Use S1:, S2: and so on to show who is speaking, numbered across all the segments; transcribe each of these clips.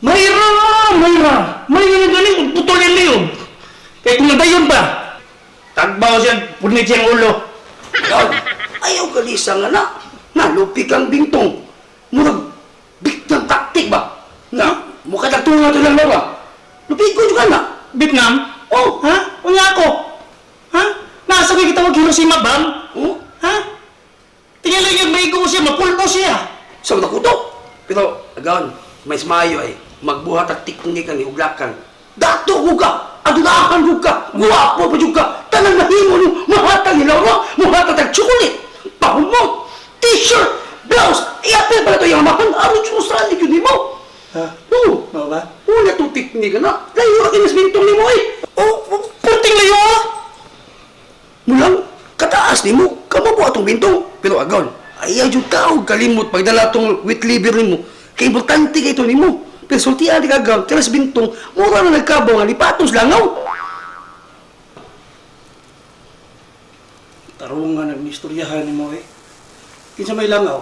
S1: Mayra! Mayra! Mayra na galing, putol yung liyog. Kaya kung nadayon pa, tagbaw siya, punit siyang ulo.
S2: Ikaw, ayaw kalisa nga na. Nalupi kang bintong. Murag, biktang taktik ba? Na, mukha nagtunga ito lang ba? Lupi ko juga na.
S1: Vietnam?
S2: Oh,
S1: Ha? Unya ako? Ha? Nasa ko kita mag-Hiroshima, bang?
S2: oh,
S1: Ha? Tingnan lang yung maigo siya, mapulpo siya.
S2: sa mga kuto. Pero, agawan, may smayo ay, magbuhat at tikni ka ni Uglakan. Dato ko ka, adulakan ko ka, guwapo pa juga, tanang nahimo ni mahatag ni Laura, mahatag ng chocolate, pahumot, t-shirt, blouse, iyapil pala ito yung mahal, aron siya sa alig yun mo.
S1: Ha?
S2: Oo,
S1: Ano ba?
S2: una itong tikni ka na, layo ang inisbintong ni mo eh.
S1: Purting layo ah!
S2: Mulang, kataas ni mo, kamabuha itong bintong. Pero agaw, ayaw yung tao kalimot pagdala itong wheat liver ni mo. Kaya importante ka ito ni mo. Pero sultihan di kagaw, tiras bintong, mura na nagkabaw nga, lipatos langaw.
S1: Tarungan nagmistoryahan ni mo eh. Kinsa may langaw?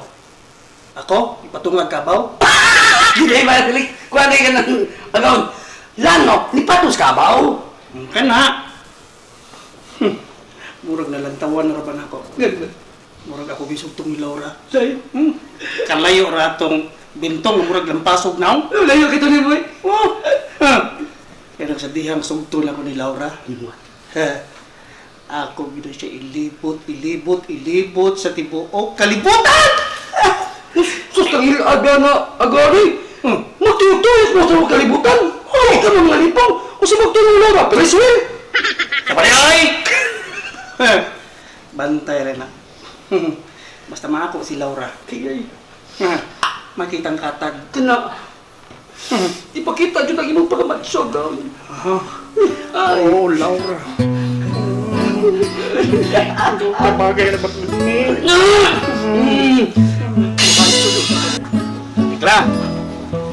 S1: Ako? Ipatungag kabaw?
S2: Hindi ba, dali, kuha na ka ng agaw. Langaw, lipatos ka ba?
S1: Kana. Murag nalantawan na raban ako. Murag ako bisugtong ni Laura.
S2: Say,
S1: Kalayo ratong bintong murag lampasog naw.
S2: layo kita ni mo eh.
S1: Oh. Kaya nagsadihang sugtong ako ni Laura. Ako gina siya ilibot sa tibuok kalibutan!
S2: Sus kang aga na, aga rin. Magtuyot-tuyot mo sa mga kalibutan. Ay, ka mga lipang. O si magtuyot lang, preswell.
S1: Kapalay ay! Bantay rin na. Basta maako si Laura.
S2: Kaya,
S1: Makitang katag.
S2: kana, ipakita dyan ang imong pagkamatsog. Ay,
S1: Oh, Laura. Ano ka bagay na ba't
S3: Ikla,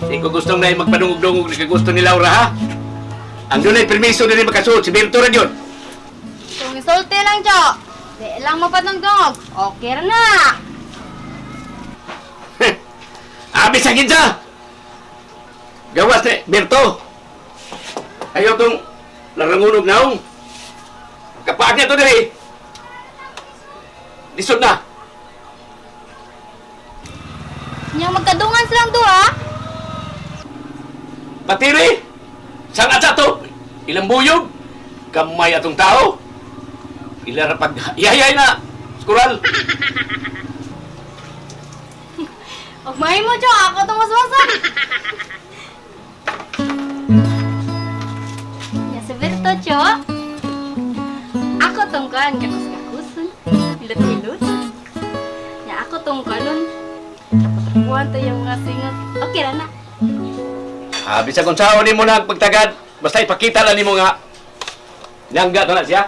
S3: di ko gustong na magpadungog-dungog na gusto ni Laura, ha? Ang doon ay permiso na rin makasuot, si Berto rin yun.
S4: Kung isulti lang, Jo. Di lang mapatungtungog. Okay ra na.
S3: Abis sa kinsa! Gawas ni Berto. Ayaw tong larangunog naong. Kapaag niya to diri. Lisod na.
S4: Yang magkadungan silang duha.
S3: Patiri! Saan at to? Ilang buyog? Gamay atong tao? Ilara pag iyayay na! Skural!
S4: Ugmay mo, Jo. Ako itong waswasan. Ya, si Berto, Jo. Ako itong kan, kakus-kakusun. Hilot-hilot. Ya, ako itong kanon. Tapos tayo yung mga singot. Okay ra na.
S3: Bisa kung sao ni mo na pagtagad. Basta ipakita lang ni mo nga. Nyangga to na siya.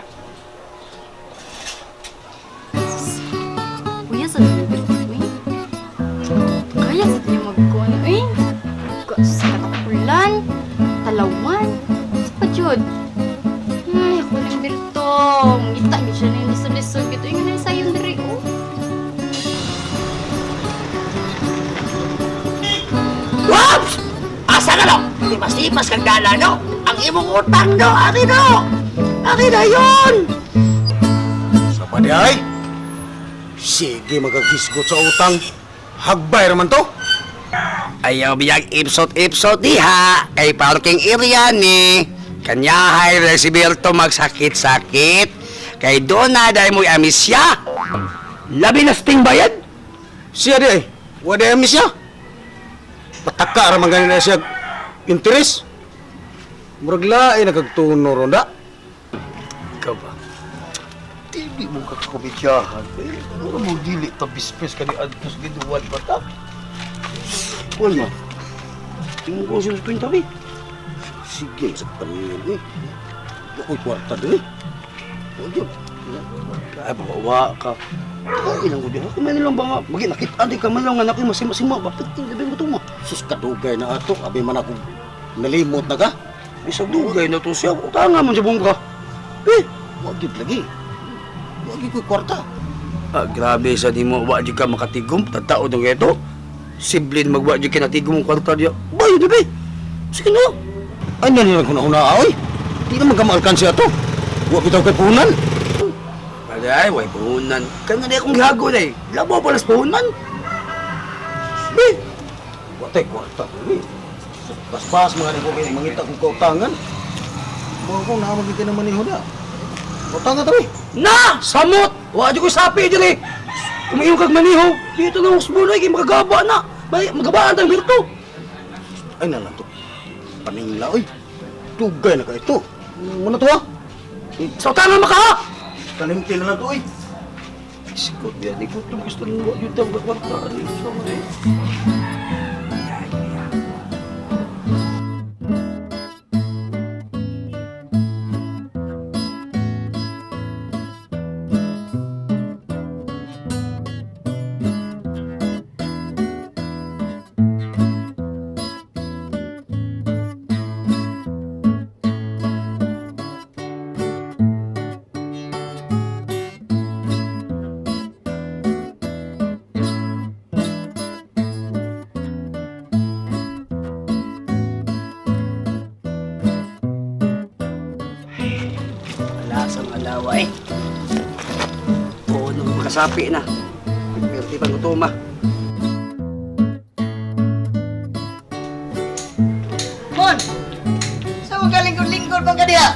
S4: Kuya, sa dito Berto, eh. Kaya sa tayo magkuhan, eh. Sa katapulan, talawan. Sa pa, Jod. Ay, ako ng Berto. Ngita, hindi siya na yung lisod-lisod. Ito yung naisayon diri, oh.
S5: Whoops! Asa ka no? Lipas-lipas kang dala no? Ang imong utang no, ari no! Ari na yun!
S6: Sa paday? Sige, magkagisgot sa utang. Hagbay raman to.
S5: Ayaw biyag ipsot-ipsot diha. Kay parking area ni. Kanyahay resibirto magsakit-sakit. Kay doon na dahil mo'y amis siya. Labi na sting bayad.
S6: Siya di ay. Wada yamis siya. Pataka raman ganun na siya. Interes. Murag lain nagagtuno ronda.
S2: ikaw ba? Dili mo kakumidyahan. Mura mo dili tabispes ka ni Adtos giduwal ba ta? Wala. Tingin ko siya sa tuwing tabi. Sige, sa panin eh. Ako'y kwarta din eh. Huwag yun. Ay, bawa ka. Ay, ilang ko din. Ako may nilang ba nga. Magi, nakita di ka man lang nga nako'y masima-sima. Bakit tinilabing mo ito mo?
S6: Sus kadugay na ato. Abi man ako nalimot na ka.
S2: Isang dugay na to siya. Utanga man siya buong ka. Eh, huwag yun lagi. Huwag yun ko'y kwarta. Ah, grabe sa di mo. Huwag yun ka makatigom. Tatao dong ito. Siblin magwa yun ka natigom ang kwarta diya. Bayo, di ba?
S6: Sige na. Ay, nanilang ko na una, oy. Di naman ka maalkansya to. Huwag bitaw kay puhunan.
S5: Aday, way puhunan. Kaya na akong gihago na eh. Labo pa nas puhunan.
S6: Eh, watay kwarta ko eh. Pas-pas mga nang kukini, mangita kong kautangan. Mga ko na magiging naman ni Huda. Kautangan tabi.
S5: Na! Samot! Wadyo ko sapi dyan eh. Kumayong kag maniho. Dito na usbunoy, kaya magagaba na. Magabaan tayong birto.
S6: Ay nalang to. Paningla, oy. Tugay na ka ito. Muna to ha?
S5: Sa tangan maka ha!
S6: Kalimti na lang to, oy. Sikot yan, ikot itong gusto ng wajud ang kakwartaan. Sama eh.
S5: Lasang alaway. Oo, nung makasapi na. Pwerte pang utuma.
S7: Mon! Sa mga lingkod-lingkod bang ka diha?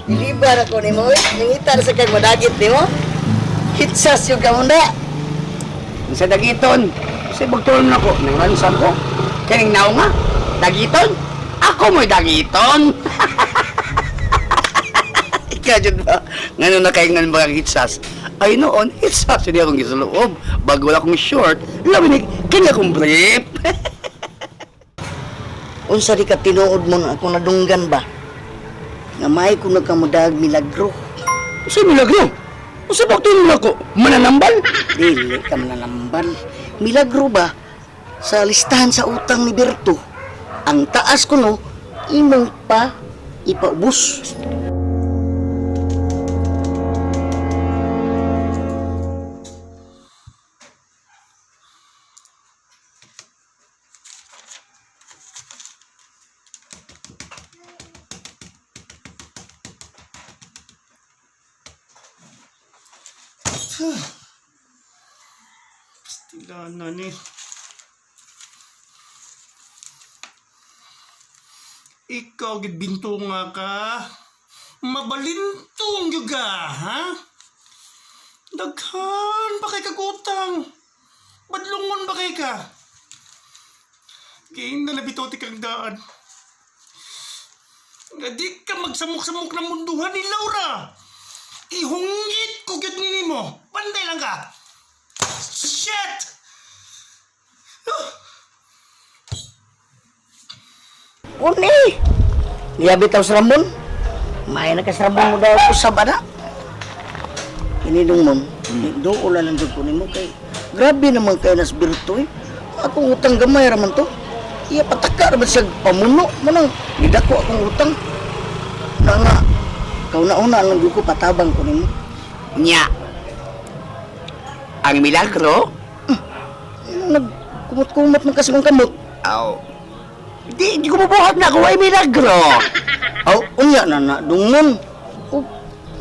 S7: Ilibar ako ni mo, nangitar sa kag madagit ni mo. Hitsas yung kamunda.
S5: Sa dagiton. Kasi magtulong ako. Nang ransan ko. Kaning naong nga. Dagiton. Ako mo'y dagiton. Ikaw dyan ba? Ngayon na kayo nga mga hitsas. Ay noon, hitsas hindi akong gisuloob. Bago wala akong short. Labi kini akong brief.
S7: Unsa di ka tinuod mo na ako nadunggan ba? Nga may ko nagkamudag milagro.
S5: Sa milagro? Sa bakit ako? Mananambal?
S7: Dili ka mananambal. Milagro ba? Sa listahan sa utang ni Berto, ang taas ko no, imong pa ipaubos.
S1: Pastilanan eh. Ikaw, gibinto nga ka. Mabalintong juga, ha? Daghan ba kay kagutang? Badlungon ba kay ka? Gain na nabitote kang daan. Nga di ka magsamok-samok ng munduhan ni Laura. Ihungit ko gyud nini mo. Panday lang ka. Shit!
S7: Uni! Liabitaw sa Ramon. May nakasarabon mo daw ako sa bana. Inidong mom, doon ulan lang doon kunin mo kay grabe naman kayo nas Berto eh. Akong utang gamay raman to. Iya pataka raman siya pamuno. Manang, didako akong utang. Na nga, kauna-una lang doon ko patabang kunin mo.
S5: Nya. Ang milagro?
S7: Nagkumot-kumot ng kasimang kamot.
S5: Aw. Di ko mabuhat na ako ay milagro.
S7: Aw, unya na dungon. O,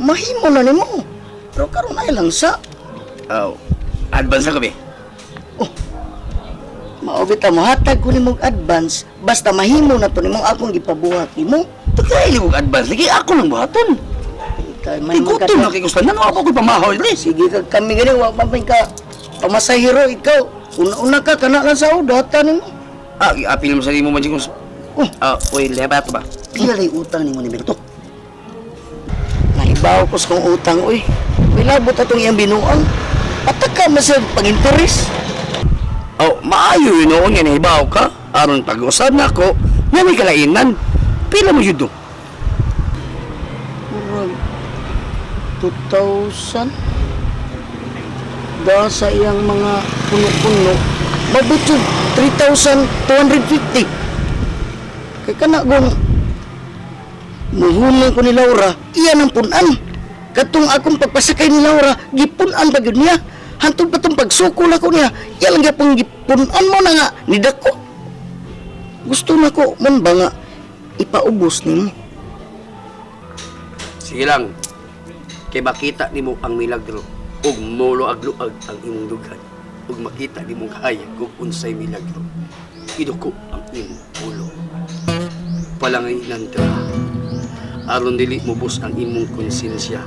S7: mahimo na nimo. Pero karon ay lang sa.
S5: Aw. Advance na kami.
S7: Maobita mo hatag ko nimong advance basta mahimo na to nimong akong gipabuhat nimo.
S5: Tagaili ko advance. Lagi ako lang buhaton.
S7: Kay man
S5: Igutom na kay gusto. Nano ako ko'y pamahaw.
S7: Sige ka kami gani wa pa ka pamasahero ikaw. Una-una ka kana lang sa udata nimo.
S5: Ah, i-apil mo sa limo man siguro. Uy, lebat ba?
S7: Pila lay utang nimo ni Berto? Nahibaw ko sa kong utang uy. Pilabot atong iyang binuang. Pataka man sa pag-interes.
S5: Oh, maayo yun noon nga nahibaw ka. Aron pag-usad na ako, nga may kalainan. Pila mo yun do?
S7: Murag 2,000 dahil sa iyang mga puno-puno mabot yun 3,250 kay kanagong muhunan ko ni Laura iyan ang punan katong akong pagpasakay ni Laura gipunan ba yun niya hantong patong pagsukol ako niya iyan lang gyapong gipunan mo na nga nidako Gusto na ko man ba nga ipaubos nimo.
S5: Sige lang. Kay makita nimo ang milagro ug moluag-luag ang imong dugan ug makita nimo hayag ug unsay milagro. Iduko ang imong ulo. Palanginan ta. Aron dili mubos ang imong konsensya.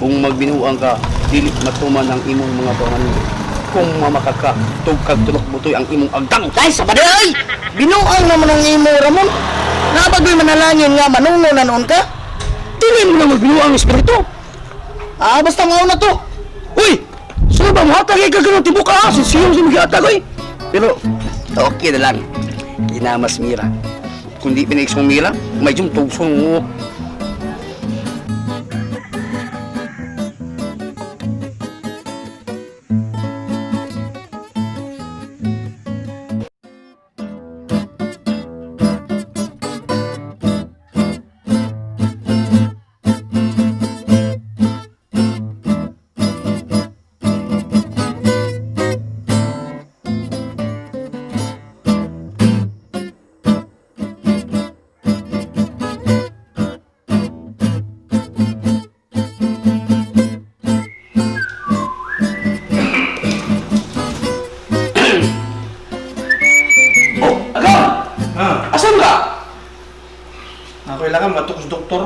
S5: Kung magbinuang ka, dili matuman ang imong mga panganuyo. Kung mamakaka, tugkag tulok butoy ang imong agdang.
S7: Ay, sabaday! Binuang naman ang imo, Ramon. Nabagoy manalangin nga manungo na noon ka?
S5: Dili mo na magbinuang espiritu.
S7: Ah, basta nga na to.
S5: Uy! Sino ba mahatag ay kagano tibok ka? Siyong si magihatag, uy! Pero, okay na lang. Kinamas mira. Kung di pinaik mong mira, may tugsong mo. Asan ka?
S1: Kailangan matok sa doktor.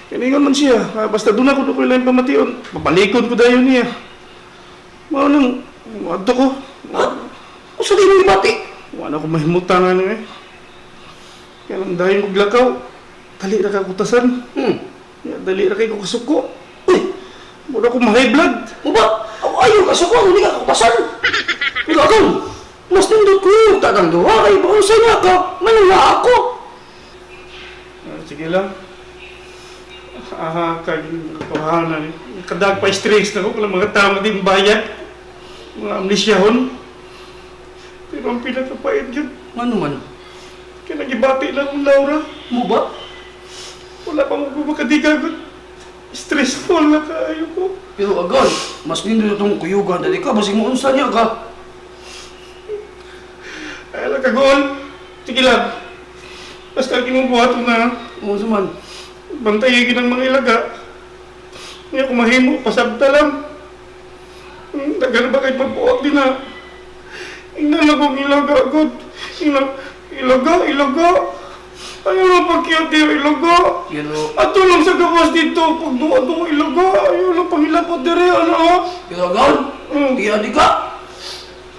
S1: Kaningan man siya. Basta doon ako kailangan pamation. Papalikod ko dayon niya. Mao nang adto ko.
S5: Usa di mo ibati?
S1: Wala ko mahimutangan eh. Kaya lang dahil kong lakaw. Dali ra ka kutasan. Dali ra kay ko kasuko. Uy! Muna ko ma-high blood.
S5: Uba, ayaw ka sa kung hindi ka kapasan. Pero ako, mas nindot ko yung tatanggawa kay baka sa niya ka, malala ako.
S1: Sige lang. Kawahanan eh. Kadag pa stress na ko. Kala mga tao din bayad. Mga amnesyahon. Pero ang pinakapait yun.
S5: Ano man?
S1: Kaya nagibati lang ang Laura.
S5: Mo ba?
S1: Wala pa mo makadigagot. Stressful na kaayo ko.
S5: Pero agad, mas nindot itong kuyugan dali ka, basig mo unsa niya ka.
S1: Ay lang kagoon. Sige lang. Basta kinubuhat na.
S5: Mo sa man.
S1: Bantayigin ang mga ilaga. Hindi ako mahimo. Pasabta lang. Tagal ba kahit magbuwag din na. Ingnan akong ilaga agad. Ilaga. Ayaw lang pag-cute yung ilaga.
S5: Pero,
S1: Ato lang sa gawas dito. Pag duwa ilaga. Ayaw lang pangilapot dire. Ano?
S5: pero agad, tiyan di ka.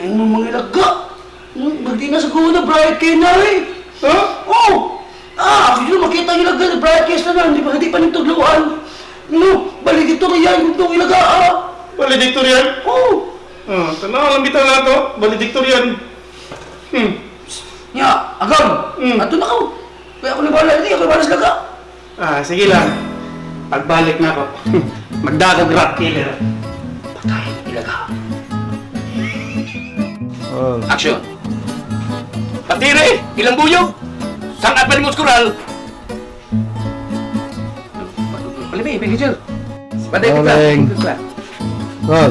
S5: Ay mo mga ilaga. Magdi na sa kuna, bright kayo na eh.
S1: Ha?
S5: Oh! Ako yun, makita ang ilaga na bright case na lang, hindi pa nitugluan. No, balik ito kaya yung itong ilaga
S1: Valedictorian?
S5: Oh!
S1: Tanaw lang bitaw na ito. Valedictorian.
S5: Nya, agam! Ato na ka. Kaya ako nabala hindi, ako nabala sa laga.
S1: Sige lang. Pagbalik na ako. Magdagag rat killer.
S5: Patayin ilaga.
S3: Action! Patire! Ilang buyog! Sangat pa ni Muskural! Palimi, pigil. Paday ka ka.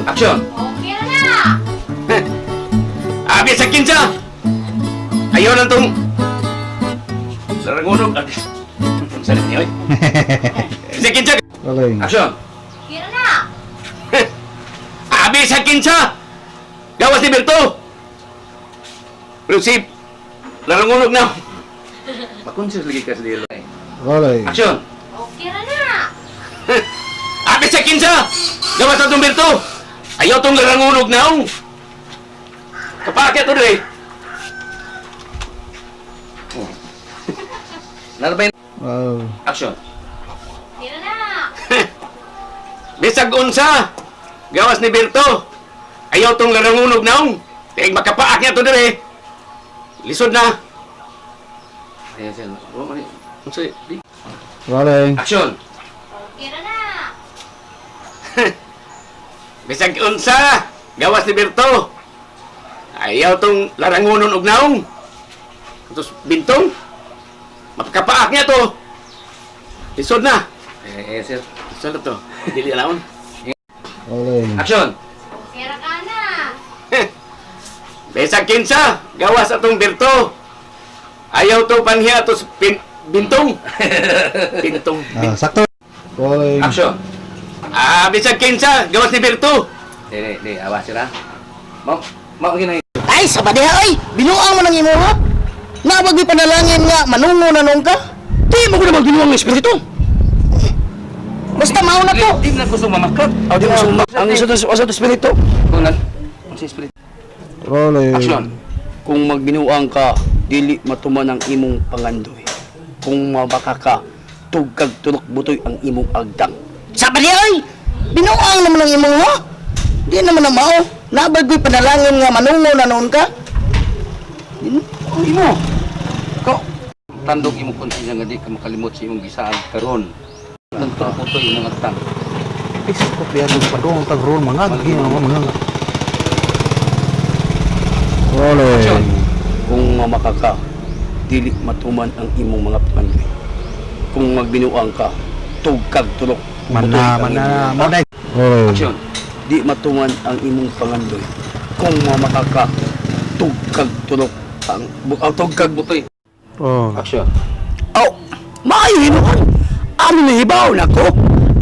S3: Action!
S4: Okay na!
S3: Abi sa kinsa! Ayaw lang tong... Sarangunog. Salit niyo eh. Sa kinsa! Action!
S4: Okay na!
S3: Abi sa kinsa! Gawas ni Berto! Pero si... Larangunog na. Makonsis lagi ka sa dilo. Action!
S4: Okay na!
S3: Abi sa kinsa! Gawas na tong Berto! Ayaw tong larangunog na. Kapakit to rin. Narabay Action!
S4: Okay na!
S3: Bisag unsa! Gawas ni Berto! Ayaw tong larangunog naong! Kaya makapaak niya to dire! Lisod na! Ayan siya. Unsa? Action!
S4: Okay na!
S3: Bisag unsa! Gawas ni Berto! Ayaw tong larangunon og naong! Tapos bintong! Makapaak niya to! Lisod na! Sir. Lisod na to. Dili na naon. Action!
S4: Okay na ka na!
S3: Besag kinsa, gawas atong Berto. Ayaw to panhiya to bintong. Bintong.
S6: Sakto. Rolling.
S3: Action. Bisag kinsa, gawas ni Berto. Di, awas sila. Mau gina.
S7: Ay, sa badiha ay! Binuang mo ng imo ha? Nabag di panalangin nga, manungo na nung ka?
S5: Di mo ko na magbinuang ng espiritu.
S7: Basta mao na to!
S3: Di na gusto mamakot.
S5: Aw, di mo sumak. Ang isa to espiritu.
S3: Kunan. Ang si spirit.
S6: Rolling.
S3: Action.
S5: Kung magbinuang ka, dili matuman ang imong pangandoy. Kung mabaka ka, tugkag tulok butoy ang imong agdang.
S7: Sa badiha ay! Binuang naman ng imo ha? Di naman na mao. Nabag di panalangin nga, manungo na nung ka?
S3: Imo. Ko. Tandog imo konsinya nga di ka makalimot sa imong gisaag karon. Tanto ko to imong agtang.
S6: Isip ko kaya nung padong tag-roll mga mga. Rolling.
S5: Kung mamaka ka, dili matuman ang imong mga pangandoy. Kung magbinuang ka, tugkag tulok butoy ang imong agdang.
S6: Rolling.
S3: Action.
S5: Di matuman ang imong pangandoy. Kung mamaka ka, tugkag tulok ang tugkag butoy.
S6: Oh.
S3: Action.
S5: Aw, maayo hinuon. Ano na hibaw na ko?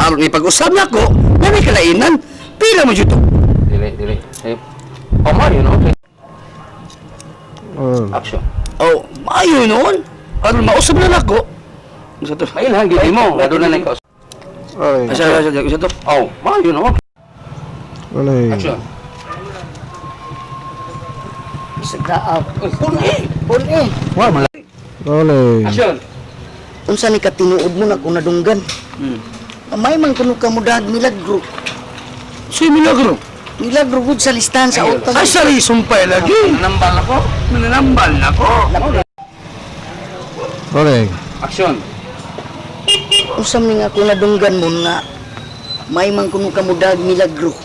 S5: Ano ni pag-usap na ko? Na may kalainan. Pila mo dito.
S3: Dili. Mario no.
S6: Oh.
S3: Action.
S5: Aw, maayo noon. Ano mausap na nako? Isa to.
S3: Mailhan gid mo. Lado na nang kaus.
S6: Rolling.
S5: Isa to.
S3: Oh, Mario no.
S6: Rolling.
S3: Action.
S7: Sagdaap. Pun-i!
S6: Wah, malaki. Rolling.
S3: Action.
S7: Unsa ni katinuod mo na kung nadunggan? May man kuno ka mudag milagro.
S5: Si Milagro.
S7: Milagro gud sa listahan sa utang.
S5: Ay, sari, sumpay lagi.
S3: Nambal ako.
S5: Mananambal na ko.
S6: Rolling.
S3: Action.
S7: Usam ni nga kung nadunggan mo nga may man kuno ka mudag milagro.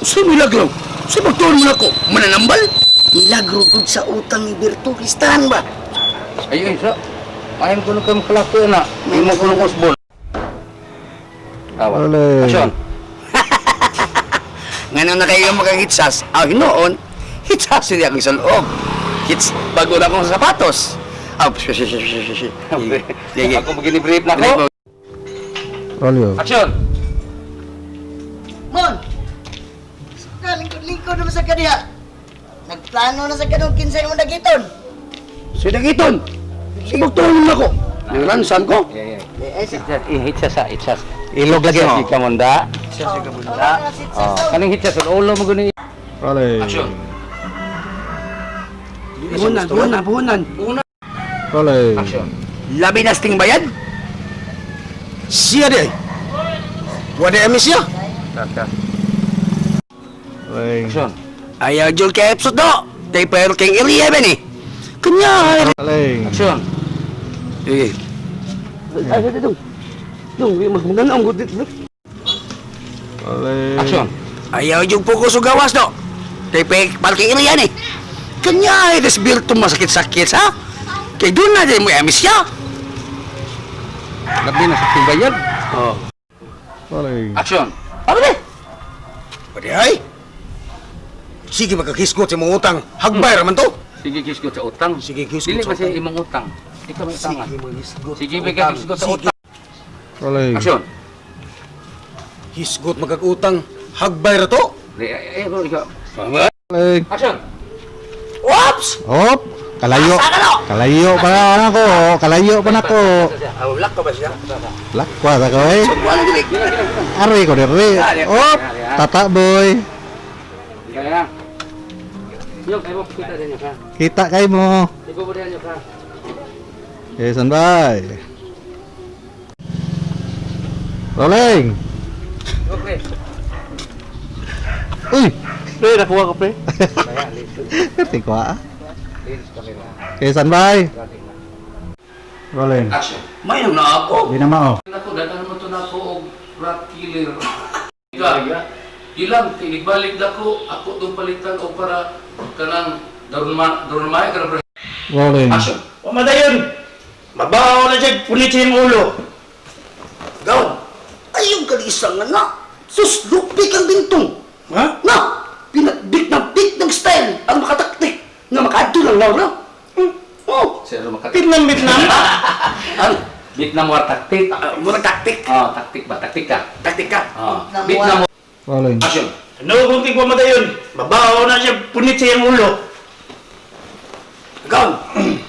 S5: Si Milagro. Si pagtuon mo na ko. Mananambal.
S7: Milagro gud sa utang ni Berto, listahan ba?
S3: Ayun sa. Ayun ko kayo makalaki na. May mo ko usbon. Awa.
S6: Rolling.
S3: Action.
S5: Ngayon na kayo makahitsas. Hinoon, hitsas hindi ako sa loob. Hits, bago na akong sapatos. Sige.
S3: Ako begini brief na ko.
S6: Rolling.
S3: Action.
S7: Mon! Lingkod-lingkod naman sa kaniya. Nagplano na sa kanong kinsay mo dagiton.
S5: Si Dagiton. Si pagtuon mo na ko. Nilansan ko.
S3: Hitsas.
S5: Ilog lagi.
S3: Di ka munda.
S7: Oh,
S3: Kaning hitsas ulo mo guni.
S6: Rolling.
S3: Action.
S5: Buhunan.
S6: Rolling.
S3: Action.
S5: Labi na sting bayad? Siya di ay. Wala emi siya.
S6: Rolling.
S3: Action.
S5: Ayaw jul kay episode do. Kay pero kay area ba ni? Kanya.
S6: Rolling.
S3: Action.
S5: Sige. Ay, dito. Dong, magmaganda ang gudit.
S6: Rolling.
S3: Action.
S5: Ayaw jul fokus o gawas do. Kay pero kay area ni. Kanya ay desbirto masakit-sakit ha. Kay doon na din mo emi siya.
S3: Labi na sa tibayad.
S5: Oh.
S6: Rolling.
S3: Action.
S5: Ano ba? Pwede ay. Sige magkakisgot sa mga utang. Hagbay raman to.
S3: Sige kisgot sa utang.
S5: Sige, kisgot
S3: Dili
S5: sa
S3: ba siya
S5: utang.
S3: imong utang? Ikaw may utangan.
S5: magkisgot.
S3: Sige bigyan kisgot sa utang.
S6: Rolling.
S3: Action.
S5: Hisgot magkakutang. Hagbay ra to.
S3: Bro, ikaw.
S6: Rolling.
S3: Action.
S5: Oops!
S6: Hop. Kalayo. Kalayo pa na ako. Kalayo pa na ako.
S5: Ulak ka ba siya?
S6: Lakwa ta ko eh.
S5: Walang gilig.
S6: Ari ko diri. Hop. Tata boy.
S3: Kaya. Yung kayo kita din ka.
S6: Kita kay mo.
S3: Ibo mo din ka.
S6: Okay, standby. Rolling.
S3: Okay.
S6: Uy.
S3: Pre, nakuha ko pre.
S6: Kati ko ah. Okay, standby. Rolling.
S3: Action.
S5: May nang na ako.
S6: Di na mao.
S3: Ako dagan mo to nako og rat killer. Ilang tinibalik dako ako tong palitan o para kanang darumay kana pre.
S6: Rolling.
S3: Action.
S5: Pamadayon. Mabaho na siya. Punitin ulo. Gawon. Ayong kalisang nga na. Sus, lupik ang bintong.
S3: Ha?
S5: Na, pinakbik ng style ang makataktik. Ito lang, Laura.
S1: Oh,
S3: Sino makati?
S1: Vietnam.
S3: Ano? Vietnam war taktik.
S5: Murag taktik.
S3: Oh, taktik ba? Taktik ka.
S5: Taktik ka.
S3: Oh.
S7: Vietnam
S3: Vietnam
S6: Rolling.
S3: action.
S1: Ano kung tigwa madayon? Babaw na siya, punit sa iyang ulo.
S5: Ikaw,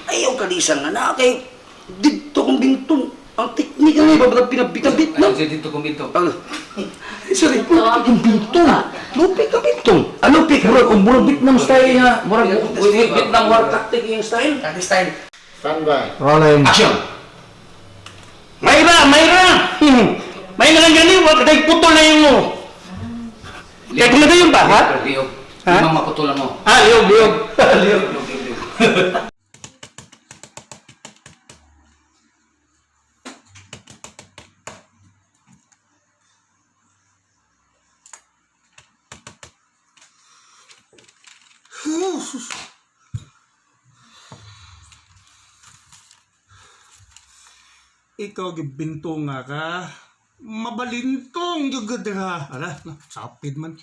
S5: ayaw ka di isang anak kay dito kong bintong. Ang teknika nga, babalang pinabit-abit
S3: Ano
S5: na.
S3: siya dito kumito?
S5: Sorry po, yung bintong. Lupi ka bintong. Ano, pik? Murag, kung murag Vietnam style nga. Murag,
S3: Vietnam war taktik yung style.
S5: Taktik style.
S6: Rolling.
S3: Action.
S1: Mayra! May lang gani, wag kay putol na yung mo. Kaya kung madayon ba, ha?
S3: Liog.
S1: Ha?
S3: Limang maputulan mo.
S1: Ah, liog.
S3: Liog.
S1: Ikaw gibinto nga ka. Mabalintong jugad ha. Ala, sapid man.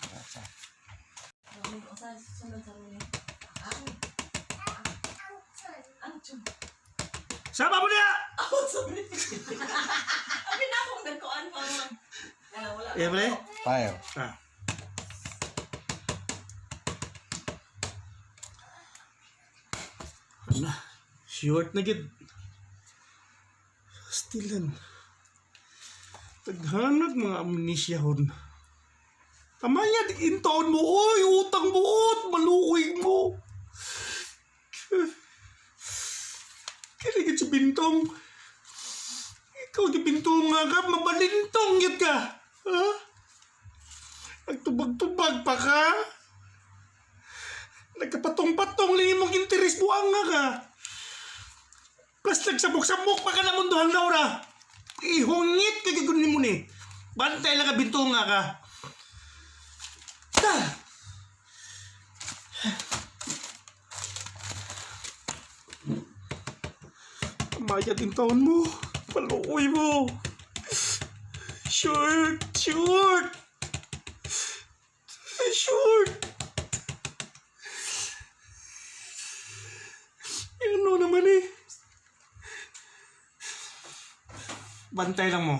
S1: Sama mo niya! Eh, pre?
S6: Fire.
S1: Ah. Ano? Short na gid. Stilan. Taghanag mga amnesyahon. Tamaya di intaon mo, oy, utang buot, maluoy mo. Kiligid si Bintong. Ikaw di Bintong nga ka, mabalintong yun ka. Ha? Nagtubag-tubag pa ka? Nagkapatong-patong lang mong interes buang nga ka. Plus nagsabok-sabok pa ka na mundohan, Laura. Ihungit ka gigunin mo ni. Bantay lang ka Bintong nga ka. Maya din taon mo. Paluoy mo. Short. Ano naman eh. Bantay lang mo.